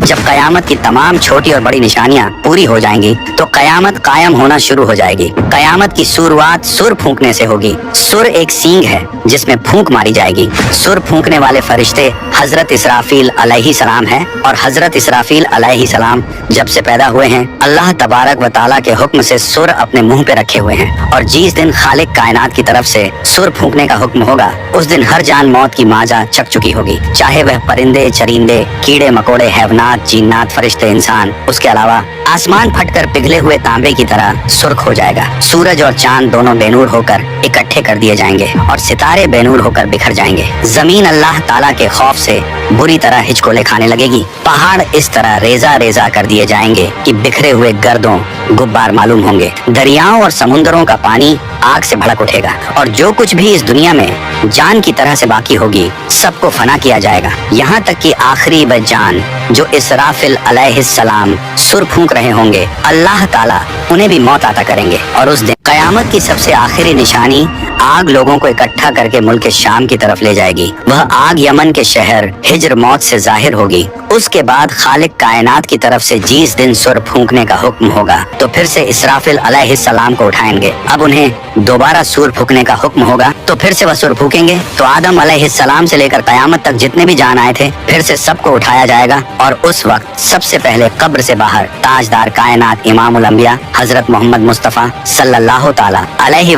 जब कयामत की तमाम छोटी और बड़ी निशानियां पूरी हो जाएंगी तो कयामत कायम होना शुरू हो जाएगी। कयामत की शुरुआत सुर फूंकने से होगी। सुर एक सींग है जिसमें फूंक मारी जाएगी। सुर फूंकने वाले फरिश्ते हजरत इसराफील अलैहिस्सलाम हैं और हजरत इसराफील अलैहिस्सलाम जब से पैदा हुए हैं अल्लाह तबारक व ताला के हुक्म से सुर अपने मुंह पे रखे हुए हैं और जिस दिन खालिक कायनात की तरफ से सुर फूंकने का हुक्म होगा उस दिन हर जान मौत की माजा चक चुकी होगी, चाहे वह परिंदे, चरिंदे, कीड़े मकोड़े, हैवनात, जिन्नात, फरिश्ते, इंसान। उसके अलावा आसमान फटकर पिघले हुए तांबे की तरह सुर्ख हो जाएगा। सूरज और चांद दोनों बेनूर होकर इकट्ठे कर दिए जाएंगे और सितारे बेनूर होकर बिखर जाएंगे। जमीन अल्लाह ताला के खौफ से बुरी तरह हिचकोले खाने लगेगी। पहाड़ इस तरह रेजा रेजा कर दिए जाएंगे कि बिखरे हुए गर्दों गुब्बार मालूम होंगे। दरियाओं और समुद्रों का पानी आग से भड़क उठेगा और जो कुछ भी इस दुनिया में जान की तरह से बाकी होगी सबको फना किया जाएगा, यहाँ तक कि आखिरी बेजान जो इसराफिल अलैहिस्सलाम सुर फूंक रहे होंगे अल्लाह ताला उन्हें भी मौत अता करेंगे। और उस दिन कयामत की सबसे आखिरी निशानी आग लोगों को इकट्ठा करके मुल्क शाम की तरफ ले जाएगी। वह आग यमन के शहर हिज्र मौत से जाहिर होगी। उसके बाद खालिक कायनात की तरफ से जिस दिन सुर फूंकने का हुक्म होगा तो फिर से इसराफिल अलैहिस्सलाम को उठाएंगे। अब उन्हें दोबारा सुर फूंकने का हुक्म होगा तो फिर से वह सुर फूंकेंगे तो आदम अलैहिस्सलाम से लेकर कयामत तक जितने भी जान आए थे फिर से सबको उठाया जाएगा और उस वक्त सबसे पहले कब्र से बाहर ताजदार कायनात इमामुल अंबिया हजरत मोहम्मद मुस्तफ़ा सल्लल्लाहु ताला अलैहि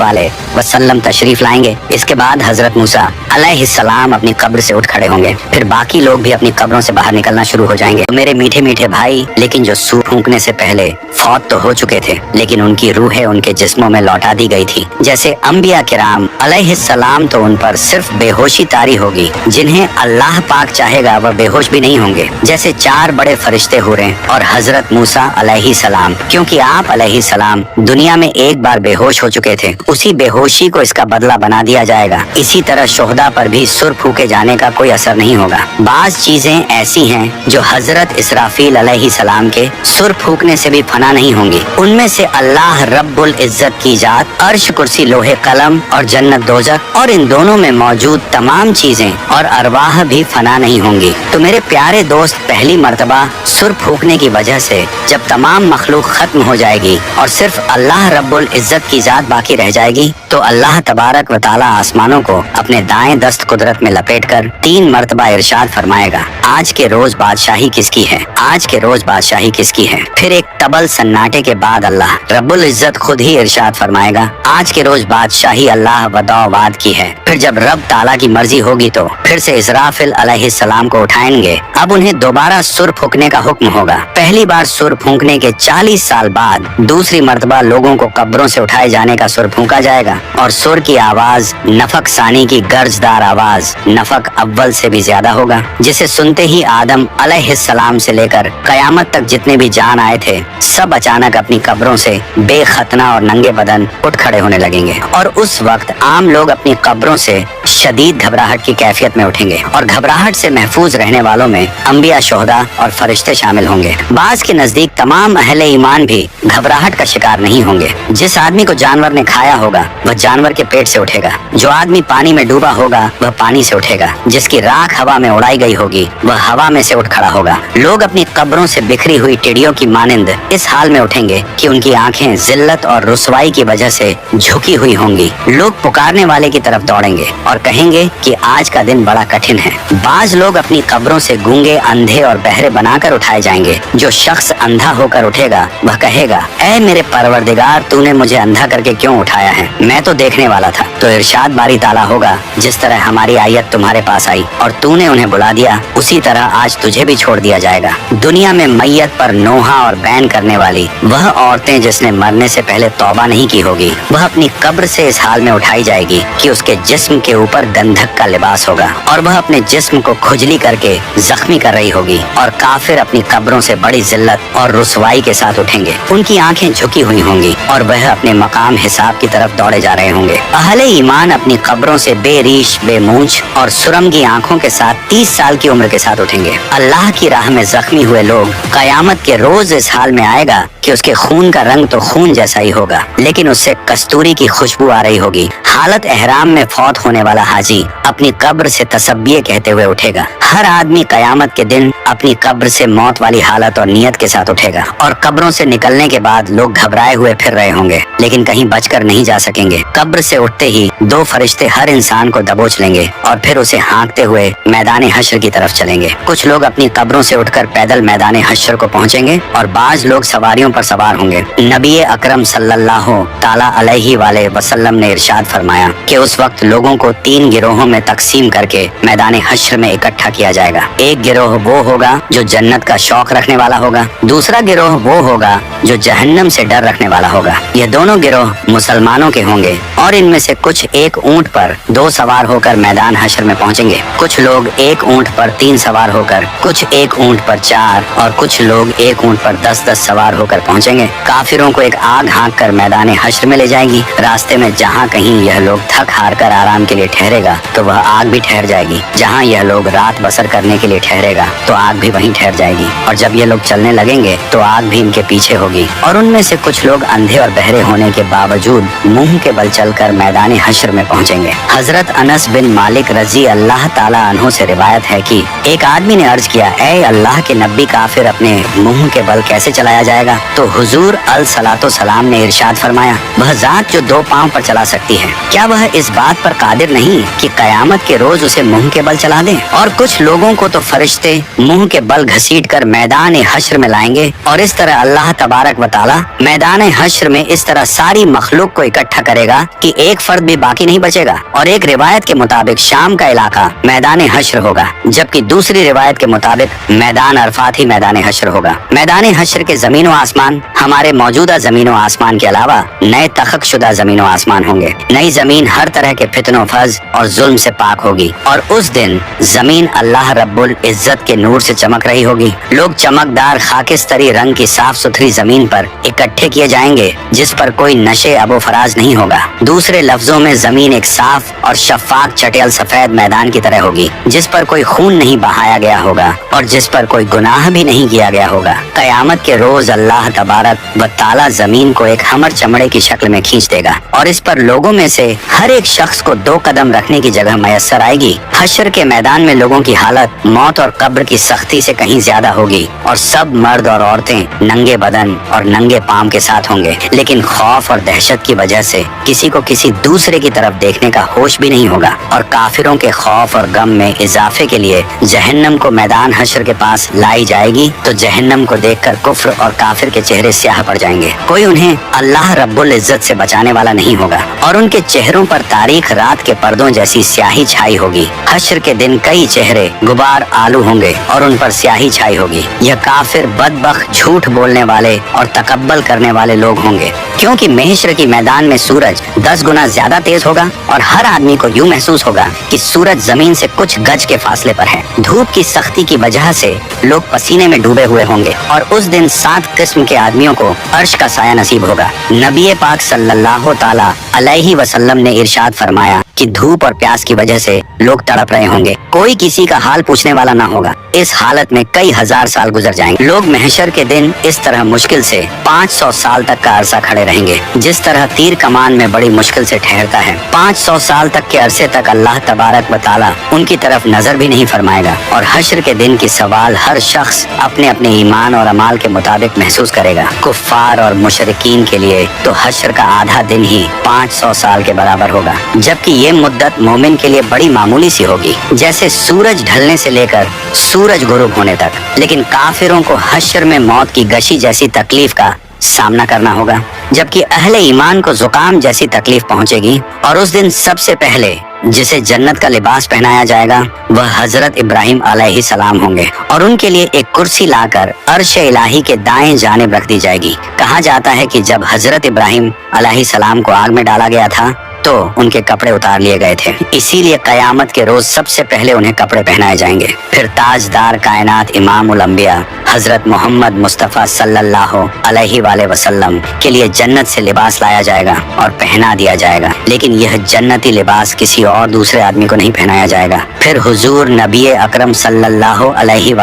वसल्लम तशरीफ लाएंगे। इसके बाद हजरत मूसा अलैहिस्सलाम अपनी कब्र से उठ खड़े होंगे। फिर बाकी लोग भी अपनी कब्रों से बाहर निकलना शुरू हो जाएंगे। तो मेरे मीठे मीठे भाई, लेकिन जो सूर फूंकने से पहले फौत तो हो चुके थे लेकिन उनकी रूहें उनके जिस्मों में लौटा दी गई थी। जैसे अंबिया किराम अलैहिस्सलाम तो उन पर सिर्फ बेहोशी तारी होगी, जिन्हें अल्लाह पाक चाहेगा वह बेहोश भी नहीं होंगे। जैसे 4 बड़े फरिश्ते हुए और हजरत मूसा अलैहिस्सलाम, क्योंकि आप अलैहिस्सलाम दुनिया में एक बार बेहोश हो चुके थे, उसी बेहोशी को इसका बदला बना दिया जाएगा। इसी तरह शोहदा पर भी सुर फूके जाने का कोई असर नहीं होगा। बाज चीजें ऐसी हैं जो हजरत इसराफील अलैहिस्सलाम के सुर फूकने से भी फना नहीं होंगी। उनमें से अल्लाह रब्बुल इज्जत की जात, अर्श, कुर्सी, लोहे कलम और जन्नत दोजख और इन दोनों में मौजूद तमाम चीजें और अरवाह भी फना नहीं होंगी। तो मेरे प्यारे दोस्त, पहली मर्तबा सुर फूकने की वजह से जब तमाम मखलूक खत्म हो जाएगी और सिर्फ अल्लाह रब्बुल इज्जत की जात बाकी रह जाएगी तो अल्लाह तबारक व ताला आसमानों को अपने दाएं दस्त कुदरत में लपेटकर 3 मर्तबा इरशाद फरमाएगा, आज के रोज बादशाही किसकी है, आज के रोज बादशाही किसकी है। फिर एक तबल सन्नाटे के बाद अल्लाह रब्बुल इज्जत खुद ही इरशाद फरमाएगा, आज के रोज बादशाही अल्लाह वदौवाद की है। फिर जब रब ताला की मर्जी होगी तो फिर से इसराफिल अलैहिस्सलाम को उठाएंगे। अब उन्हें दोबारा सुर फूकने का हुक्म होगा। पहली बार सुर फूकने के 40 साल बाद दूसरी मर्तबा लोगों को कब्रों से उठाए जाने का सुर फूका जाएगा और सुर की आवाज नफक सानी की गर्जदार आवाज नफक अव्वल से भी ज्यादा होगा, जिसे सुनते ही आदम अलैहिस्सलाम से लेकर कयामत तक जितने भी जान आए थे सब अचानक अपनी कब्रों से बेखतना और नंगे बदन उठ खड़े होने लगेंगे। और उस वक्त आम लोग अपनी कब्रों से शदीद घबराहट की कैफियत में उठेंगे और घबराहट से महफूज रहने वालों में अंबिया, शोहदा और फरिश्ते शामिल होंगे। बाज के नजदीक तमाम अहले ईमान भी घबराहट का शिकार नहीं होंगे। जिस आदमी को जानवर ने खाया होगा वह जानवर के पेट से उठेगा, जो आदमी पानी में डूबा होगा वह पानी से उठेगा, जिसकी राख हवा में उड़ाई गई होगी वह हवा में से उठ खड़ा होगा। लोग अपनी कब्रों से बिखरी हुई टिड्डियों की मानिंद इस हाल में उठेंगे कि उनकी आंखें जिल्लत और रुसवाई की वजह से झुकी हुई होंगी। लोग पुकारने वाले की तरफ दौड़ेंगे और कहेंगे कि आज का दिन बड़ा कठिन है। बाज लोग अपनी कब्रों से गूंगे, अंधे और बहरे बनाकर उठाए जाएंगे। जो शख्स अंधा होकर उठेगा वह कहेगा, ऐ मेरे परवरदिगार, तूने मुझे अंधा करके क्यों उठाया है, मैं तो देखने वाला था। तो इरशाद बारी ताला होगा, जिस तरह हमारी आयत तुम्हारे पास आई और तूने उन्हें बुला दिया उसी तरह आज तुझे भी छोड़ दिया जाएगा। दुनिया में मैयत पर नोहा और बैन करने वाली वह औरतें जिसने मरने से पहले तौबा नहीं की होगी वह अपनी कब्र से इस हाल में उठाई जाएगी कि उसके जिस्म के ऊपर गंधक का लिबास होगा और वह अपने जिस्म को खुजली करके जख्मी कर रही होगी। और काफिर अपनी कब्रों से बड़ी जिल्लत और रुसवाई के साथ उठेंगे। उनकी आंखें झुकी हुई होंगी और वह अपनी अपने मकाम हिसाब की तरफ दौड़े जा रहे होंगे। अहले ईमान अपनी कब्रों से बेरीश बेमूंछ और सुरंगी आंखों के साथ 30 साल की उम्र के साथ उठेंगे। अल्लाह की राह में जख्मी हुए लोग कयामत के रोज इस हाल में आएगा कि उसके खून का रंग तो खून जैसा ही होगा, लेकिन उससे कस्तूरी की खुशबू आ रही होगी। हालत एहराम में फौत होने वाला हाजी अपनी कब्र से तसब्बिये कहते हुए उठेगा। हर आदमी कयामत के दिन अपनी कब्र से मौत वाली हालत और नियत के साथ उठेगा और कब्रों से निकलने के बाद लोग घबराए हुए फिर रहे होंगे, लेकिन कहीं बचकर नहीं जा सकेंगे। कब्र से उठते ही 2 फरिश्ते हर इंसान को दबोच लेंगे और फिर उसे हाँकते हुए मैदान हश्र की तरफ चलेंगे। कुछ लोग अपनी कब्रों से उठकर पैदल मैदान हश्र को पहुंचेंगे और बाज लोग सवारियों पर सवार होंगे। नबी अकरम सल्लल्लाहु ताला अलैहि वसल्लम ने इरशाद फरमाया कि उस वक्त लोगों को 3 गिरोहों में तकसीम करके मैदान हश्र में इकट्ठा किया जाएगा। एक गिरोह वो होगा जो जन्नत का शौक रखने वाला होगा, दूसरा गिरोह वो होगा जो जहन्नम से डर रखने वाला होगा। ये दोनों गिरोह मुसलमानों के होंगे और इनमें से कुछ एक ऊंट पर 2 सवार होकर मैदान हश्र में पहुंचेंगे। कुछ लोग एक ऊंट पर 3 सवार होकर, कुछ एक ऊंट पर 4 और कुछ लोग एक ऊंट पर 10-10 सवार होकर पहुंचेंगे। काफिरों को एक आग हाँक कर मैदान हश्र में ले जाएगी। रास्ते में जहाँ कहीं यह लोग थक हार कर आराम के लिए ठहरेगा तो वह आग भी ठहर जाएगी। जहाँ यह लोग रात बसर करने के लिए ठहरेगा तो आग भी वहीं ठहर जाएगी। और जब ये लोग चलने लगेंगे तो आग भी इनके पीछे होगी। और उनमें से कुछ लोग अंधे और बहरे होने के बावजूद मुंह के बल चलकर मैदान हश्र में पहुंचेंगे। हजरत अनस बिन मालिक रजी अल्लाह ताला अन्हु से रिवायत है कि एक आदमी ने अर्ज किया, ऐ अल्लाह के नबी, काफिर अपने मुंह के बल कैसे चलाया जाएगा? तो हुजूर अलसलातो सलाम ने इरशाद फरमाया, वह जात जो 2 पांव पर चला सकती है, क्या वह इस बात पर कादिर नहीं कि कयामत के रोज उसे मुंह के बल चला दे? और कुछ लोगों को तो फरिश्ते मुंह के बल घसीट कर मैदान हश्र में लाएंगे और इस तरह अल्लाह तबारक व ताला मैदान हश्र में इस तरह सारी मखलूक को इकट्ठा करेगा कि एक फर्द भी बाकी नहीं बचेगा। और एक रिवायत के मुताबिक शाम का इलाका मैदान हश्र होगा, जबकि दूसरी रिवायत के मुताबिक मैदान अरफात ही मैदान हश्र होगा। मैदान हश्र के जमीन व आसमान हमारे मौजूदा जमीन व आसमान के अलावा नए तखक शुदा जमीन व आसमान होंगे। नई जमीन हर तरह के फितनों फज और जुल्म से पाक होगी और उस दिन जमीन अल्लाह रब्बुल इज्जत के नूर से चमक रही होगी। लोग चमकदार खाकिस्तरी रंग की साफ सुथरी जमीन पर इकट्ठे किए जाएंगे जिस पर कोई नशे अबो फराज नहीं होगा। दूसरे लफ्जों में जमीन एक साफ और शफाक चटेल सफेद मैदान की तरह होगी जिस पर कोई खून नहीं बहाया गया होगा और जिस पर कोई गुनाह भी नहीं किया गया होगा। कयामत के रोज अल्लाह तबारक व ताला जमीन को एक हमर चमड़े की शक्ल में खींच देगा और इस पर लोगों में से हर एक शख्स को 2 कदम रखने की जगह मैसर आएगी। हश्र के मैदान में लोगों की हालत मौत और कब्र की सख्ती से कहीं ज्यादा होगी और सब मर्द और औरतें नंगे बदन और नंगे पांव के साथ होंगे, लेकिन खौफ और दहशत की वजह से किसी को किसी दूसरे की तरफ देखने का होश भी नहीं होगा। और काफिरों के खौफ और गम में इजाफे के लिए जहन्नम को मैदान हश्र के पास लाई जाएगी तो जहन्नम को देखकर कुफ्र और काफिर के चेहरे स्याह पड़ जाएंगे। कोई उन्हें अल्लाह रब्बुल इज्जत से बचाने वाला नहीं होगा और उनके चेहरों पर तारीख रात के पर्दों जैसी स्याही छाई होगी। हश्र के दिन कई चेहरे गुबार आलू होंगे और उन पर स्याही छाई होगी। यह काफिर, बदबख्त, झूठ बोलने वाले और तकब्बल करने वाले लोग होंगे, क्योंकि महशर की मैदान में सूरज 10 गुना ज्यादा तेज होगा और हर आदमी को यूं महसूस होगा कि सूरज जमीन से कुछ गज के फासले पर है। धूप की सख्ती की वजह से लोग पसीने में डूबे हुए होंगे और उस दिन 7 किस्म के आदमियों को अर्श का साया नसीब होगा। नबी पाक सल्लल्लाहु ताला अलैहि वसल्लम ने इरशाद फरमाया कि धूप और प्यास की वजह से लोग तड़प रहे होंगे, कोई किसी का हाल पूछने वाला ना होगा। इस हालत में कई हजार साल गुजर जाएंगे। लोग महशर के दिन इस तरह मुश्किल से 500 साल तक का अरसा खड़े रहेंगे, जिस तरह तीर कमान में बड़ी मुश्किल से ठहरता है। 500 साल तक के अरसे तक अल्लाह तबारक व ताला उनकी तरफ नजर भी नहीं फरमाएगा और हश्र के दिन की सवाल हर शख्स अपने अपने ईमान और अमाल के मुताबिक महसूस करेगा। कुफ्फार और मुशरिकीन के लिए तो हश्र का आधा दिन ही 500 साल के बराबर होगा, जबकि ये मुद्दत मोमिन के लिए बड़ी मामूली सी होगी, जैसे सूरज ढलने से लेकर सूरज गुरूब होने तक। लेकिन काफिरों को हश्र में मौत की गशी जैसी तकलीफ का सामना करना होगा, जबकि अहले ईमान को जुकाम जैसी तकलीफ पहुंचेगी। और उस दिन सबसे पहले जिसे जन्नत का लिबास पहनाया जाएगा वह हजरत इब्राहिम अलैहिस्सलाम होंगे और उनके लिए एक कुर्सी लाकर अर्श इलाही के दाएं जानिब रख दी जाएगी। कहा जाता है कि जब हजरत इब्राहिम अलैहिस्सलाम को आग में डाला गया था तो उनके कपड़े उतार लिए गए थे, इसीलिए कयामत के रोज सबसे पहले उन्हें कपड़े पहनाए जाएंगे। फिर ताजदार कायनात इमामुल अंबिया हजरत मोहम्मद मुस्तफ़ा सल्लल्लाहु अलैहि वसल्लम के लिए जन्नत से लिबास लाया जाएगा और पहना दिया जाएगा, लेकिन यह जन्नती लिबास किसी और दूसरे आदमी को नहीं पहनाया जाएगा। फिर हुजूर नबी अकरम सल्लल्लाहु अलैहि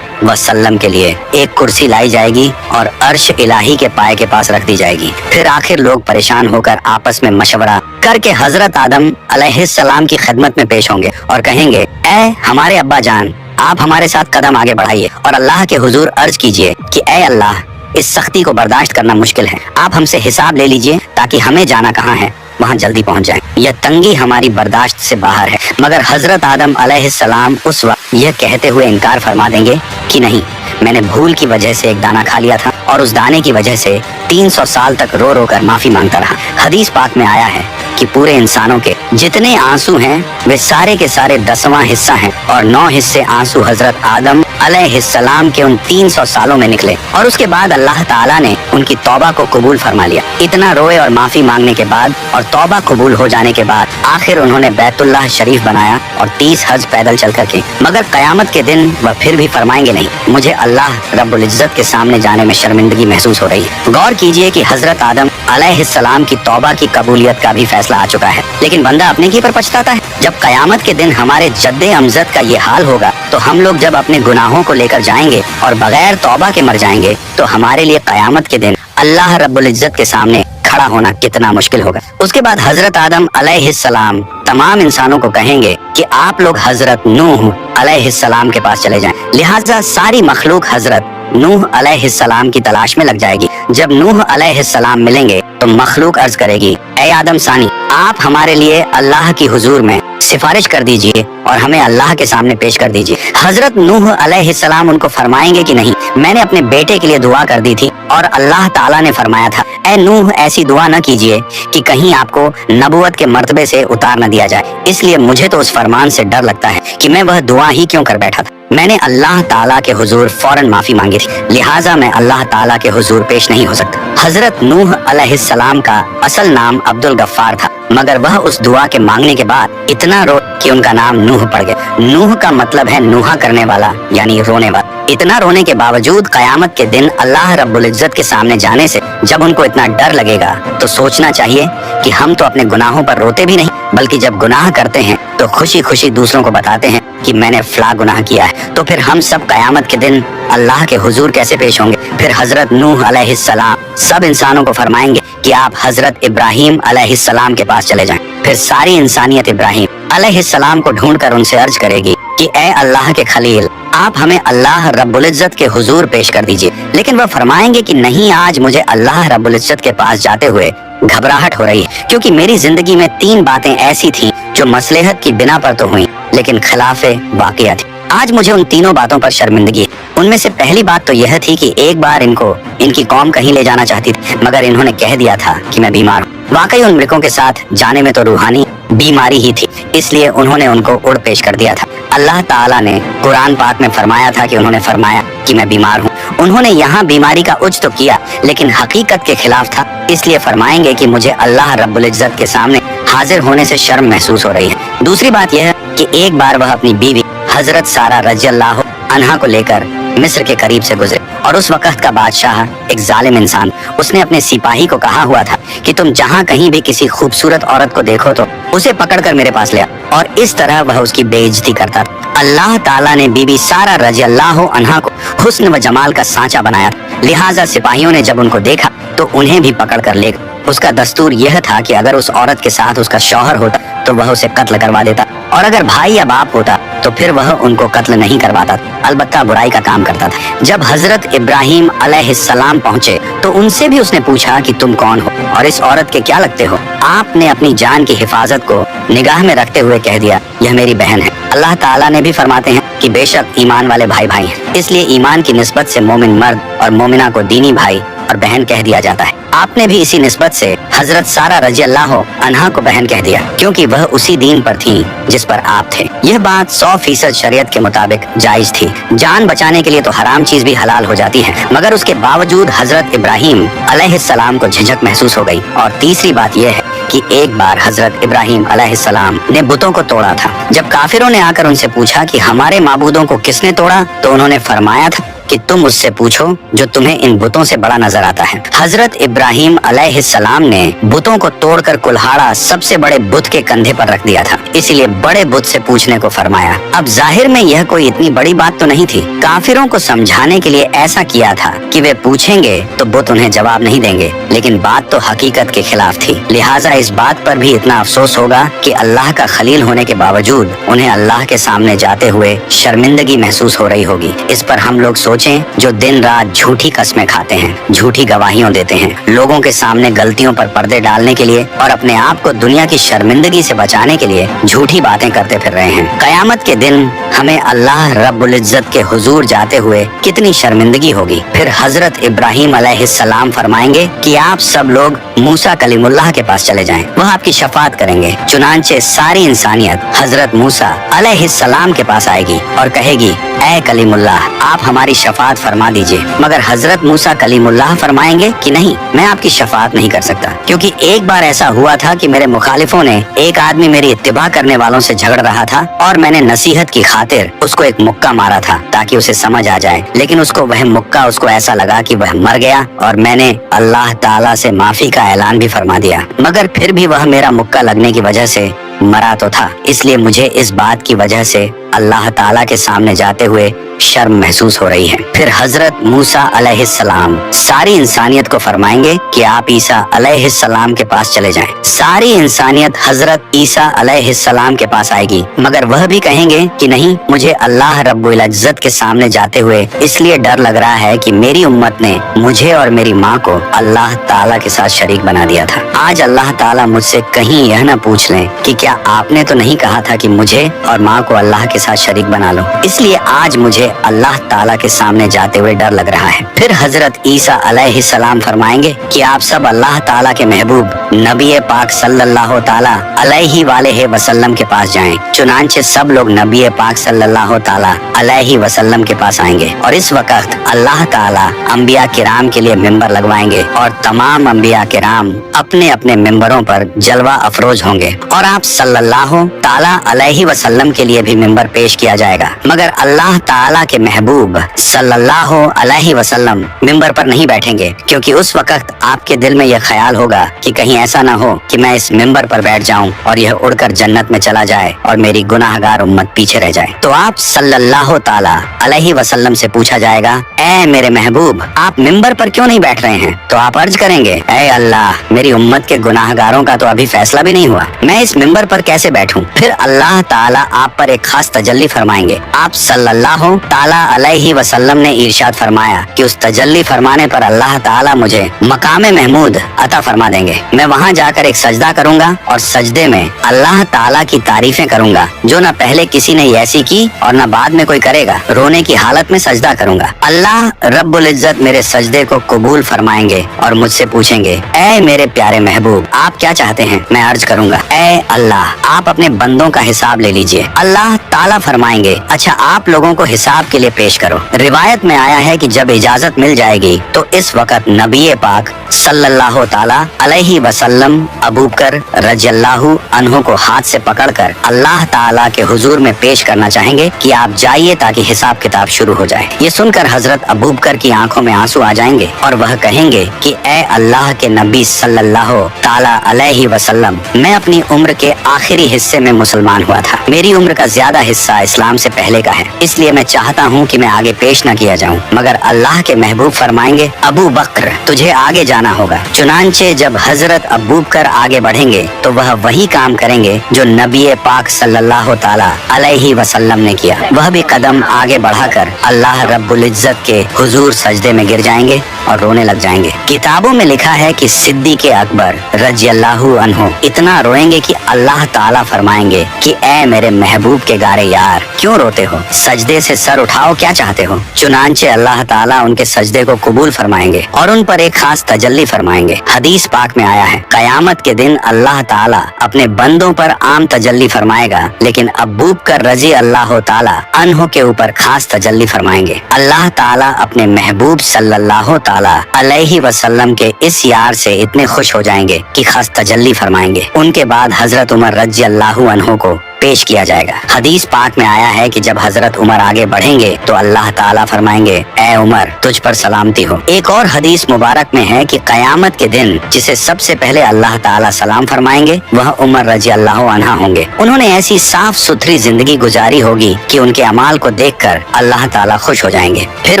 वसल्लम के लिए एक कुर्सी लाई जाएगी और अर्श इलाही के पाए के पास रख दी जाएगी। फिर आखिर लोग परेशान होकर आपस में मशवरा करके हजरत आदम अलैहिस्सलाम की खिदमत में पेश होंगे और कहेंगे, ऐ हमारे अब्बा जान, आप हमारे साथ कदम आगे बढ़ाइए और अल्लाह के हुजूर अर्ज कीजिए कि ऐ अल्लाह, इस सख्ती को बर्दाश्त करना मुश्किल है, आप हमसे हिसाब ले लीजिए ताकि हमें जाना कहाँ है वहाँ जल्दी पहुँच जाए। यह तंगी हमारी बर्दाश्त से बाहर है। मगर हजरत आदम अलैहिस्सलाम उस वक्त यह कहते हुए इनकार फरमा देंगे कि नहीं, मैंने भूल की वजह से एक दाना खा लिया था और उस दाने की वजह से 300 साल तक रो रो कर माफी मांगता रहा। हदीस पाक में आया है कि पूरे इंसानों के जितने आंसू हैं वे सारे के सारे 10वां हिस्सा हैं और 9 हिस्से आंसू हजरत आदम अलैहिस्सलाम के उन 300 सालों में निकले और उसके बाद अल्लाह ताला ने उनकी तौबा को कबूल फरमा लिया। इतना रोए और माफी मांगने के बाद और तौबा कबूल हो जाने के बाद आखिर उन्होंने बैतुल्लाह शरीफ बनाया और 30 हज पैदल चल कर के। मगर कयामत के दिन वह फिर भी फरमाएंगे, नहीं, मुझे अल्लाह रब्बुल इज्जत के सामने जाने में शर्मिंदगी महसूस हो रही है। गौर कीजिए कि हजरत आदम अलैहिस्सलाम की तौबा की कबूलियत का भी फैसला आ चुका है, लेकिन बंदा अपने की पर पछताता है। जब कयामत के दिन हमारे जद्दे अमजद का ये हाल होगा तो हम लोग जब अपने गुनाहों को लेकर जाएंगे और बगैर तौबा के मर जाएंगे तो हमारे लिए कयामत के दिन अल्लाह रब्बुल इज्जत के सामने खड़ा होना कितना मुश्किल होगा। उसके बाद हजरत आदम अलैहिस्सलाम तमाम इंसानों को कहेंगे कि आप लोग हजरत नूह अलैहिस्सलाम के पास चले जाएं। लिहाजा सारी मखलूक हजरत नूह अलैहिस्सलाम की तलाश में लग जाएगी। जब नूह अलैहिस्सलाम मिलेंगे तो मखलूक अर्ज करेगी, ऐ आदम सानी, आप हमारे लिए अल्लाह की हुजूर में सिफारिश कर दीजिए और हमें अल्लाह के सामने पेश कर दीजिए। हजरत नूह अलैहिस्सलाम उनको फरमाएंगे कि नहीं, मैंने अपने बेटे के लिए दुआ कर दी थी और अल्लाह ताला ने फरमाया था, ऐ नूह, ऐसी दुआ न कीजिए कि कहीं आपको नबुवत के मर्तबे से उतार न दिया जाए। इसलिए मुझे तो उस फरमान से डर लगता है कि मैं वह दुआ ही क्यों कर बैठा था। मैंने अल्लाह ताला के हुजूर फौरन माफी मांगी थी, लिहाजा मैं अल्लाह ताला के हुजूर पेश नहीं हो सकता। हजरत नूह अलैहिस्सलाम का असल नाम अब्दुल गफ्फार था, मगर वह उस दुआ के मांगने के बाद इतना रो कि उनका नाम नूह पड़ गया। नूह का मतलब है नूहा करने वाला, यानी रोने वाला। इतना रोने के बावजूद कयामत के दिन अल्लाह रब्बुल इज्जत के सामने जाने से जब उनको इतना डर लगेगा तो सोचना चाहिए कि हम तो अपने गुनाहों पर रोते भी नहीं, बल्कि जब गुनाह करते हैं तो खुशी खुशी दूसरों को बताते हैं कि मैंने फला गुनाह किया है। तो फिर हम सब कयामत के दिन अल्लाह के हुजूर कैसे पेश होंगे। फिर हजरत नूह अलैहिस्सलाम सब इंसानों को फरमाएंगे कि आप हजरत इब्राहिम अलैहिस्सलाम के पास चले जाएं। फिर सारी इंसानियत इब्राहिम अलैहिस्सलाम को ढूंढकर उनसे अर्ज करेगी कि ऐ अल्लाह के खलील, आप हमें अल्लाह रब्बुल इज्जत के हुजूर पेश कर दीजिए। लेकिन वह फरमाएंगे कि नहीं, आज मुझे अल्लाह रब्बुल इज्जत के पास जाते हुए घबराहट हो रही है, क्योंकि मेरी जिंदगी में 3 बातें ऐसी थीं जो मसलहत की बिना पर तो हुई लेकिन खिलाफे वाक़िया थी। आज मुझे उन तीनों बातों पर शर्मिंदगी है। उनमें से पहली बात तो यह थी कि एक बार इनको इनकी कौम कहीं ले जाना चाहती थी, मगर इन्होंने कह दिया था कि मैं बीमार हूँ। वाकई उन मृगों के साथ जाने में तो रूहानी बीमारी ही थी, इसलिए उन्होंने उनको उड़ पेश कर दिया था। अल्लाह ताला ने कुरान पाक में फरमाया था कि उन्होंने फरमाया कि मैं बीमार हूँ। उन्होंने यहाँ बीमारी का उज तो किया लेकिन हकीकत के खिलाफ था, इसलिए फरमाएंगे कि मुझे अल्लाह रब्बुल इज्जत के सामने हाजिर होने से शर्म महसूस हो रही है। दूसरी बात यह है कि एक बार वह अपनी बीवी हजरत सारा रज़ियल्लाहु अन्हा को लेकर मिस्र के करीब से गुजरे और उस वक्त का बादशाह एक जालिम इंसान, उसने अपने सिपाही को कहा हुआ था कि तुम जहाँ कहीं भी किसी खूबसूरत औरत को देखो तो उसे पकड़कर मेरे पास ले आओ, और इस तरह वह उसकी बेइज्जती करता था। अल्लाह ताला ने बीबी सारा रज़ियल्लाहु अन्हा को हुस्न व जमाल का सांचा बनाया, लिहाजा सिपाहियों ने जब उनको देखा तो उन्हें भी पकड़ कर ले गए। उसका दस्तूर यह था कि अगर उस औरत के साथ उसका शौहर होता तो वह उसे कत्ल करवा देता, और अगर भाई या बाप होता तो फिर वह उनको कत्ल नहीं करवाता, अलबत्ता बुराई का काम करता था। जब हजरत इब्राहिम अलैहिस्सलाम पहुँचे तो उनसे भी उसने पूछा कि तुम कौन हो और इस औरत के क्या लगते हो। आपने अपनी जान की हिफाजत को निगाह में रखते हुए कह दिया, यह मेरी बहन है। अल्लाह ताला ने भी फरमाते हैं कि बेशक ईमान वाले भाई भाई हैं, इसलिए ईमान की निस्बत से मोमिन मर्द और मोमिना को दीनी भाई और बहन कह दिया जाता है। आपने भी इसी निस्बत से हजरत सारा रज़ियल्लाहु अन्हा को बहन कह दिया, क्योंकि वह उसी दीन पर थी जिस पर आप थे। यह बात 100% शरीयत के मुताबिक जायज थी। जान बचाने के लिए तो हराम चीज भी हलाल हो जाती है, मगर उसके बावजूद हजरत इब्राहिम अलैहिस्सलाम को झिझक महसूस हो गई। और तीसरी बात यह है कि एक बार हजरत इब्राहिम अलैहिस्सलाम ने बुतों को तोड़ा था। जब काफिरों ने आकर उनसे पूछा कि हमारे माबूदों को किसने तोड़ा, तो उन्होंने फरमाया था कि तुम उससे पूछो जो तुम्हें इन बुतों से बड़ा नजर आता है। हजरत इब्राहिम अलैहिस्सलाम ने बुतों को तोड़कर कुल्हाड़ा सबसे बड़े बुत के कंधे पर रख दिया था, इसलिए बड़े बुत से पूछने को फरमाया। अब जाहिर में यह कोई इतनी बड़ी बात तो नहीं थी। काफिरों को समझाने के लिए ऐसा किया था कि वे पूछेंगे तो बुत उन्हें जवाब नहीं देंगे, लेकिन बात तो हकीकत के खिलाफ थी। लिहाजा इस बात पर भी इतना अफसोस होगा कि अल्लाह का खलील होने के बावजूद उन्हें अल्लाह के सामने जाते हुए शर्मिंदगी महसूस हो रही होगी। इस पर हम लोग सोचें जो दिन रात झूठी कस्में खाते हैं, झूठी गवाहियों देते हैं, लोगों के सामने गलतियों पर पर्दे डालने के लिए और अपने आप को दुनिया की शर्मिंदगी से बचाने के लिए झूठी बातें करते फिर रहे हैं। कयामत के दिन हमें अल्लाह रब्बुल इज्जत के हुजूर जाते हुए कितनी शर्मिंदगी होगी। फिर हजरत इब्राहिम अलैहिस्सलाम फरमाएंगे कि आप सब लोग मूसा कलीमुल्लाह के पास चले जाएं, वह आपकी शफाअत करेंगे। चुनांचे सारी इंसानियत हजरत मूसा अलैहिस्सलाम के पास आएगी और कहेगी, ऐ कलीमुल्लाह आप हमारी शफाअत फरमा दीजिए। मगर हजरत मूसा कलीमुल्लाह फरमाएंगे कि नहीं, मैं आपकी शफाअत नहीं कर सकता, क्योंकि एक बार ऐसा हुआ था कि मेरे मुखालिफों ने एक आदमी मेरी इत्तिबा करने वालों से झगड़ रहा था और मैंने नसीहत की खातिर उसको एक मुक्का मारा था ताकि उसे समझ आ जाए, लेकिन उसको वह मुक्का उसको ऐसा लगा कि वह मर गया और मैंने अल्लाह ताला से माफी का ऐलान भी फरमा दिया, मगर फिर भी वह मेरा मुक्का लगने की वजह से मरा तो था। इसलिए मुझे इस बात की वजह से अल्लाह ताला के सामने जाते हुए शर्म महसूस हो रही है। फिर हजरत मूसा अलैहिस्सलाम सारी इंसानियत को फरमाएंगे कि आप ईसा अलैहिस्सलाम के पास चले जाएं। सारी इंसानियत हजरत ईसा अलैहिस्सलाम के पास आएगी, मगर वह भी कहेंगे कि नहीं, मुझे अल्लाह रब्बुल इज्जत के सामने जाते हुए इसलिए डर लग रहा है कि मेरी उम्मत ने मुझे और मेरी माँ को अल्लाह ताला के साथ शरीक बना दिया था। आज अल्लाह ताला मुझसे कहीं यह न पूछ लें कि क्या आपने तो नहीं कहा था कि मुझे और माँ को अल्लाह के साथ शरीक बना लो। इसलिए आज मुझे अल्लाह ताला के सामने जाते हुए डर लग रहा है। फिर हजरत ईसा अलैहिस्सलाम फरमाएंगे कि आप सब अल्लाह ताला के महबूब नबी पाक सल्लल्लाहु ताला अलैहि वालेहि वसल्लम के पास जाएं। चुनांचे सब लोग नबी पाक सल्लल्लाहु ताला अलैहि वसल्लम के पास आएंगे और इस वक्त अल्लाह ताला अंबिया किराम के लिए मिंबर लगवाएंगे और तमाम अंबिया किराम अपने अपने मिंबरों पर जलवा अफरोज होंगे और आप सल्लल्लाहु ताला अलैहि वसल्लम के लिए भी मिंबर पेश किया जाएगा। मगर अल्लाह ताला के महबूब सल्लल्लाहु अलैहि वसल्लम मिंबर पर नहीं बैठेंगे, क्योंकि उस वक्त आपके दिल में यह ख्याल होगा कि कहीं ऐसा ना हो कि मैं इस मिंबर पर बैठ जाऊं और यह उड़कर जन्नत में चला जाए और मेरी गुनाहगार उम्मत पीछे रह जाए। तो आप सल्लल्लाहु ताला अलैहि वसल्लम से पूछा जाएगा, ऐ मेरे महबूब आप मिंबर पर क्यों नहीं बैठ रहे हैं? तो आप अर्ज करेंगे, ऐ अल्लाह मेरी उम्मत के गुनाहगारों का तो अभी फैसला भी नहीं हुआ, मैं इस मिंबर पर कैसे बैठूं? फिर अल्लाह ताला आप पर एक खास तजल्ली फरमाएंगे। आप सल्लल्लाहु ताला अलैहि वसल्लम ने इरशाद फरमाया कि उस तजल्ली फरमाने पर अल्लाह ताला मुझे मकाम महमूद अता फरमा देंगे। मैं वहाँ जाकर एक सजदा करूँगा और सजदे में अल्लाह ताला की तारीफें करूँगा जो न पहले किसी ने ऐसी की और न बाद में कोई करेगा। रोने की हालत में सजदा करूँगा। अल्लाह रब्बुल इज्जत मेरे सजदे को कबूल फरमाएंगे और मुझसे पूछेंगे, ऐ मेरे प्यारे महबूब आप क्या चाहते हैं? मैं अर्ज करूँगा, ऐ अल्लाह आप अपने बंदों का हिसाब ले लीजिए। अल्लाह ताला फरमाएंगे, अच्छा आप लोगों को हिसाब के लिए पेश करो। रिवायत में आया है कि जब इजाजत मिल जाएगी तो इस वक्त नबी पाक सल्लल्लाहु ताला अलैहि वसल्लम अबू बकर रज़ियल्लाहु अन्हु को हाथ से पकड़कर अल्लाह ताला के हुजूर में पेश करना चाहेंगे कि आप जाइए ताकि हिसाब किताब शुरू हो जाए। ये सुनकर हजरत अबू बकर की आंखों में आंसू आ जाएंगे और वह कहेंगे कि ऐ अल्लाह के नबी सल्लल्लाहु ताला अलैहि वसल्लम, मैं अपनी उम्र के आखिरी हिस्से में मुसलमान हुआ था। मेरी उम्र का ज्यादा हिस्सा इस्लाम से पहले का है, इसलिए मैं चाहता हूँ कि मैं आगे पेश न किया जाऊँ। मगर अल्लाह के महबूब फरमाएंगे, अबू बकर तुझे आगे जाना होगा। चुनांचे जब हजरत अबू बकर आगे बढ़ेंगे तो वह वही काम करेंगे जो नबी पाक सल्लल्लाहु ताला अलैहि वसल्लम ने किया। वह भी कदम आगे बढ़ाकर अल्लाह रब्बुल इज्जत के हुजूर सजदे में गिर जाएंगे और रोने लग जाएंगे। किताबों में लिखा है कि सिद्दीक़ अकबर रज़ियल्लाहु अन्हु इतना रोएंगे कि अल्लाह ताला फरमाएंगे कि ऐ मेरे महबूब के गारे यार क्यों रोते हो? सजदे से सर उठाओ, क्या चाहते हो? चुनांचे अल्लाह ताला उनके सजदे को कबूल फरमाएंगे और उन पर एक खास तजल्ली फरमाएंगे। हदीस पाक में आया है, कयामत के दिन अल्लाह ताला अपने बंदों पर आम तजल्ली फरमाएगा, लेकिन अबू बकर रज़ियल्लाहु ताला अन्हु के ऊपर खास तजल्ली फरमाएंगे। अल्लाह ताला अपने महबूब सल्लल्लाहु ताला अलैहि वसल्लम के इस यार से इतने खुश हो जाएंगे कि खास तजल्ली फरमाएंगे। उनके बाद हजरत उमर रज़ियल्लाहु अन्हु को पेश किया जाएगा। हदीस पाक में आया है कि जब हजरत उमर आगे बढ़ेंगे तो अल्लाह ताला फरमाएंगे, ए उमर तुझ पर सलामती हो। एक और हदीस मुबारक में है कि कयामत के दिन जिसे सबसे पहले अल्लाह ताला सलाम फरमाएंगे वह उमर रजी अल्लाह अन्हा होंगे। उन्होंने ऐसी साफ सुथरी जिंदगी गुजारी होगी कि उनके अमाल को देखकर अल्लाह ताला खुश हो जाएंगे। फिर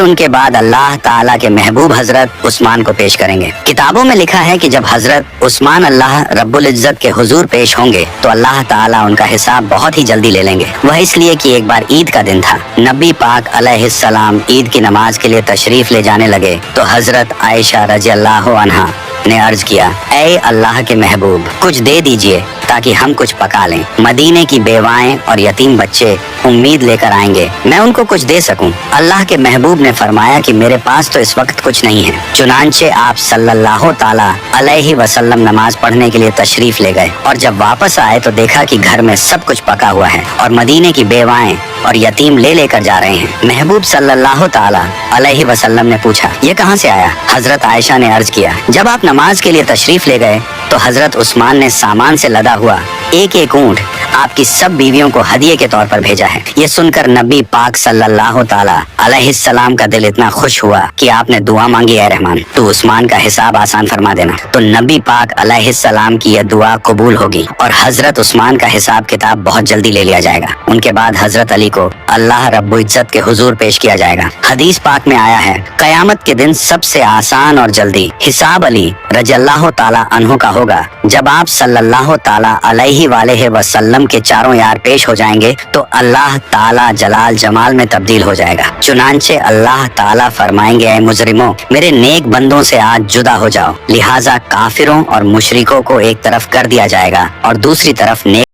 उनके बाद अल्लाह ताला के महबूब हजरत उस्मान को पेश करेंगे। किताबों में लिखा है कि जब हजरत उस्मान अल्लाह रब्बुल इज्जत के हुजूर पेश होंगे तो अल्लाह ताला उनका हिसाब बहुत ही जल्दी ले लेंगे। वह इसलिए कि एक बार ईद का दिन था। नबी पाक अलैहिस्सलाम ईद की नमाज के लिए तशरीफ ले जाने लगे तो हजरत आयशा रजी अल्लाह अन्हा ने अर्ज किया, ऐ अल्लाह के महबूब कुछ दे दीजिए ताकि हम कुछ पका लें। मदीने की बेवाएं और यतीम बच्चे उम्मीद लेकर आएंगे, मैं उनको कुछ दे सकूं। अल्लाह के महबूब ने फरमाया कि मेरे पास तो इस वक्त कुछ नहीं है। चुनांचे आप सल्लल्लाहु ताला अलैहि वसल्लम नमाज पढ़ने के लिए तशरीफ ले गए और जब वापस आए तो देखा कि घर में सब कुछ पका हुआ है और मदीने की बेवाएं और यतीम ले लेकर जा रहे हैं। महबूब सल्लल्लाहु ताला अलैहि वसल्लम ने पूछा, ये कहाँ से आया? हजरत आयशा ने अर्ज किया, जब आप नमाज के लिए तशरीफ ले गए तो हजरत उस्मान ने सामान से लदा हुआ एक एक ऊंट आपकी सब बीवियों को हदिये के तौर पर भेजा है। ये सुनकर नबी पाक सल्लल्लाहु ताला अलैहिस्सलाम का दिल इतना खुश हुआ कि आपने दुआ मांगी, ऐ रहमान तू उस्मान का हिसाब आसान फरमा देना। तो नबी पाक अलैहिस्सलाम की यह दुआ कबूल होगी और हजरत उस्मान का हिसाब किताब बहुत जल्दी ले लिया जाएगा। उनके बाद हजरत अली को अल्लाह रब्बुल इज्जत के हुजूर पेश किया जाएगा। हदीस पाक में आया है, कयामत के दिन सबसे आसान और जल्दी हिसाब अली रज़ियल्लाहु ताला अन्हु का होगा। जब आप सल्लल्लाहु ताला अलैहि वालेहि वसल्लम के चारों यार पेश हो जाएंगे तो अल्लाह ताला जलाल जमाल में तब्दील हो जाएगा। चुनांचे अल्लाह ताला फरमाएंगे, ऐ मुजरिमों मेरे नेक बंदों से आज जुदा हो जाओ। लिहाजा काफिरों और मुशरिकों को एक तरफ कर दिया जाएगा और दूसरी तरफ नेक